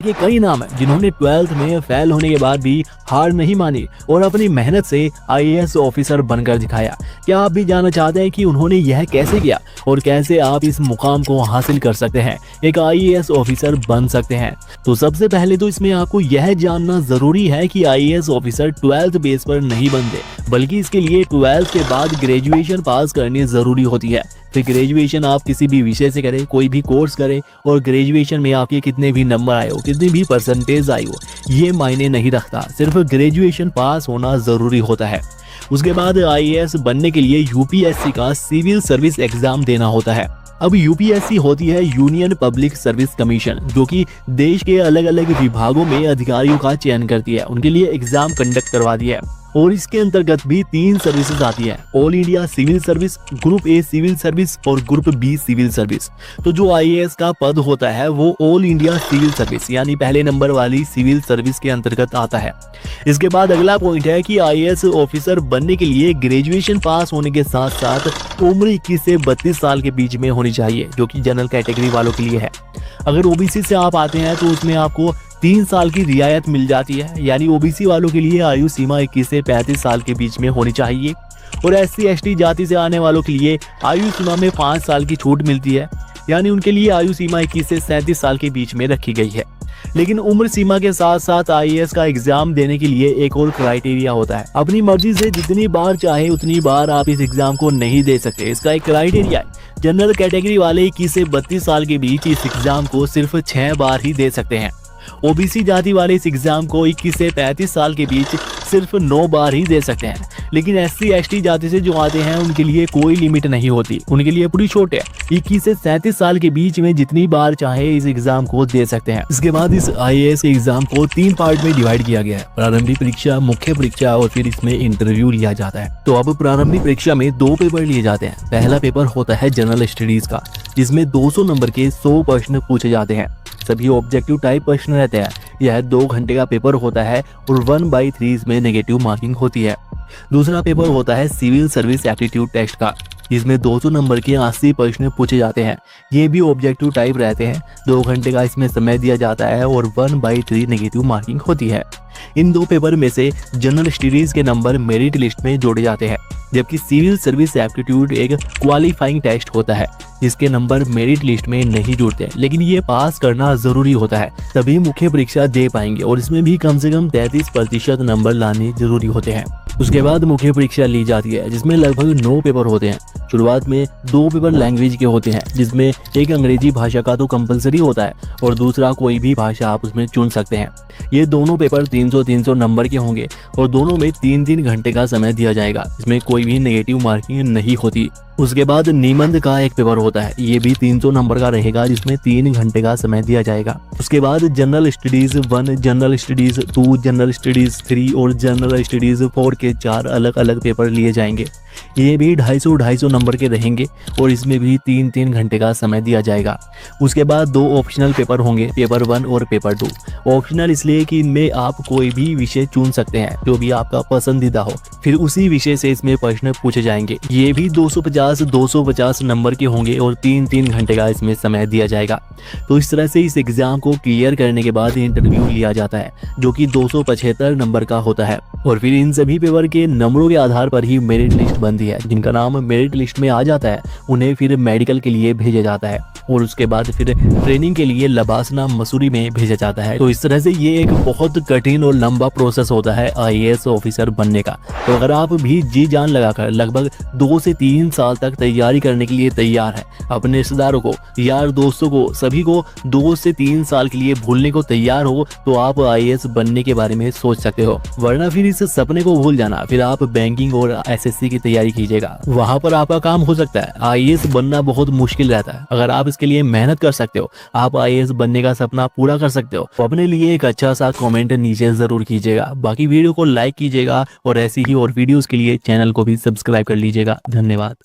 ये कई नाम है जिन्होंने 12th में फेल होने के बाद भी हार नहीं मानी और अपनी मेहनत से आईएएस ऑफिसर बनकर दिखाया। क्या आप भी जानना चाहते हैं कि उन्होंने यह कैसे किया और कैसे आप इस मुकाम को हासिल कर सकते हैं, एक आईएएस ऑफिसर बन सकते हैं? तो सबसे पहले तो इसमें आपको यह जानना जरूरी है कि आईएएस ऑफिसर 12th बेस पर नहीं बनते, बल्कि इसके लिए 12th के बाद ग्रेजुएशन पास करनी जरूरी होती है। फिर ग्रेजुएशन आप किसी भी विषय से करें, कोई भी कोर्स करें, और ग्रेजुएशन में आपके कितने भी नंबर आए हो, कितनी भी परसेंटेज आई हो, ये मायने नहीं रखता। सिर्फ ग्रेजुएशन पास होना जरूरी होता है। उसके बाद आईएएस बनने के लिए यूपीएससी का सिविल सर्विस एग्जाम देना होता है। अब यूपीएससी होती है यूनियन पब्लिक सर्विस कमीशन, जो कि देश के अलग अलग विभागों में अधिकारियों का चयन करती है, उनके लिए एग्जाम कंडक्ट करवाती है। और इसके अंतर्गत भी 3 सर्विसेज आती है, all India civil service, group A civil service और ग्रुप बी सिविल सर्विस। तो जो आईएएस का पद होता है वो ऑल इंडिया सिविल सर्विस यानी पहले नंबर वाली सिविल सर्विस के अंतर्गत आता है। इसके बाद अगला पॉइंट है कि आईएएस ऑफिसर बनने के लिए ग्रेजुएशन पास होने के साथ साथ उम्र 21 से 32 साल के बीच में होनी चाहिए, जो कि जनरल कैटेगरी वालों के लिए है। अगर ओबीसी से आप आते हैं तो उसमें आपको 3 साल की रियायत मिल जाती है, यानी ओबीसी वालों के लिए आयु सीमा 21 से 35 साल के बीच में होनी चाहिए। और एससी एसटी जाति से आने वालों के लिए आयु सीमा में 5 साल की छूट मिलती है, यानी उनके लिए आयु सीमा 21 से 37 साल के बीच में रखी गई है। लेकिन उम्र सीमा के साथ साथ आईएएस का एग्जाम देने के लिए एक और क्राइटेरिया होता है। अपनी मर्जी से जितनी बार चाहे उतनी बार आप इस एग्जाम को नहीं दे सकते, इसका एक क्राइटेरिया है। जनरल कैटेगरी वाले 21 से 32 साल के बीच इस एग्जाम को सिर्फ 6 बार ही दे सकते हैं। ओबीसी जाति वाले इस एग्जाम को 21 से 35 साल के बीच सिर्फ 9 बार ही दे सकते हैं। लेकिन एससी एसटी जाति से जो आते हैं उनके लिए कोई लिमिट नहीं होती, उनके लिए पूरी छूट है। 21 से 37 साल के बीच में जितनी बार चाहे इस एग्जाम को दे सकते हैं। इसके बाद इस आईएएस के एग्जाम को 3 पार्ट में डिवाइड किया गया है, प्रारंभिक परीक्षा, मुख्य परीक्षा और फिर इसमें इंटरव्यू लिया जाता है। तो अब प्रारंभिक परीक्षा में 2 पेपर लिए जाते हैं। पहला पेपर होता है जनरल स्टडीज का, जिसमें 200 नंबर के 100 प्रश्न पूछे जाते हैं। सभी ऑब्जेक्टिव टाइप प्रश्न रहते हैं। यह 2 घंटे का पेपर होता है और 1/3 इसमें नेगेटिव मार्किंग होती है। दूसरा पेपर होता है सिविल सर्विस एप्टीट्यूड टेस्ट का, जिसमें 200 नंबर के 80 प्रश्न पूछे जाते हैं। ये भी ऑब्जेक्टिव टाइप रहते हैं। 2 घंटे का इसमें समय दिया जाता है और 1/3 नेगेटिव मार्किंग होती है। इन 2 पेपर में से जनरल स्टडीज के नंबर मेरिट लिस्ट में जोड़े जाते हैं, जबकि सिविल सर्विस एप्टीट्यूड एक क्वालिफाइंग टेस्ट होता है, जिसके नंबर मेरिट लिस्ट में नहीं जुड़ते, लेकिन ये पास करना जरूरी होता है, तभी मुख्य परीक्षा दे पाएंगे। और इसमें भी कम से कम 33% नंबर लाने जरूरी होते हैं। उसके बाद मुख्य परीक्षा ली जाती है, जिसमें लगभग 9 पेपर होते हैं। शुरुआत में 2 पेपर लैंग्वेज के होते हैं, जिसमें एक अंग्रेजी भाषा का तो कंपलसरी होता है और दूसरा कोई भी भाषा आप उसमें चुन सकते हैं। ये दोनों पेपर 300-300 नंबर के होंगे और दोनों में 3-3 घंटे का समय दिया जाएगा। इसमें कोई भी नेगेटिव मार्किंग नहीं होती। उसके बाद निबंध का एक पेपर होता है, ये भी 300 नंबर का रहेगा, जिसमें 3 घंटे का समय दिया जाएगा। उसके बाद general studies 1, general studies 2, general studies 3 और जनरल स्टडीज 4 के 4 अलग अलग पेपर लिए जाएंगे। ये भी 250 नंबर के रहेंगे और इसमें भी 3-3 घंटे का समय दिया जाएगा। उसके बाद 2 ऑप्शनल पेपर होंगे, पेपर 1 और पेपर 2। ऑप्शनल इसलिए कि इनमें आप कोई भी विषय चुन सकते हैं जो भी आपका पसंदीदा हो, फिर उसी विषय से इसमें प्रश्न पूछे जाएंगे। ये भी 250 नंबर के होंगे और 3-3 घंटे का इसमें समय दिया जाएगा। तो इस तरह से इस एग्जाम को क्लियर करने के बाद इंटरव्यू लिया जाता है, जो कि 275 नंबर का होता है। और फिर इन सभी पेपर के नंबरों के आधार पर ही मेरिट लिस्ट बनती है। जिनका नाम मेरिट लिस्ट में आ जाता है उन्हें फिर मेडिकल के लिए भेजा जाता है और उसके बाद फिर ट्रेनिंग के लिए लबासना मसूरी में भेजा जाता है। तो इस तरह से ये एक बहुत कठिन और लंबा प्रोसेस होता है आईएएस ऑफिसर बनने का। तो अगर आप भी जी जान लगाकर लगभग 2 से 3 साल तक तैयारी करने के लिए तैयार हैं, अपने रिश्तेदारों को, यार दोस्तों को, सभी को 2 से 3 साल के लिए भूलने को तैयार हो, तो आप आईएएस बनने के बारे में सोच सकते हो। वरना फिर इस सपने को भूल जाना, फिर आप बैंकिंग और एसएससी की तैयारी कीजिएगा, वहां पर आपका काम हो सकता है। आईएएस बनना बहुत मुश्किल रहता है। अगर आप इसके लिए मेहनत कर सकते हो, आप आईएएस बनने का सपना पूरा कर सकते हो, तो अपने लिए एक अच्छा सा कमेंट नीचे जरूर कीजिएगा। बाकी वीडियो को लाइक कीजिएगा और ऐसी ही और वीडियोस के लिए चैनल को भी सब्सक्राइब कर लीजिएगा। धन्यवाद।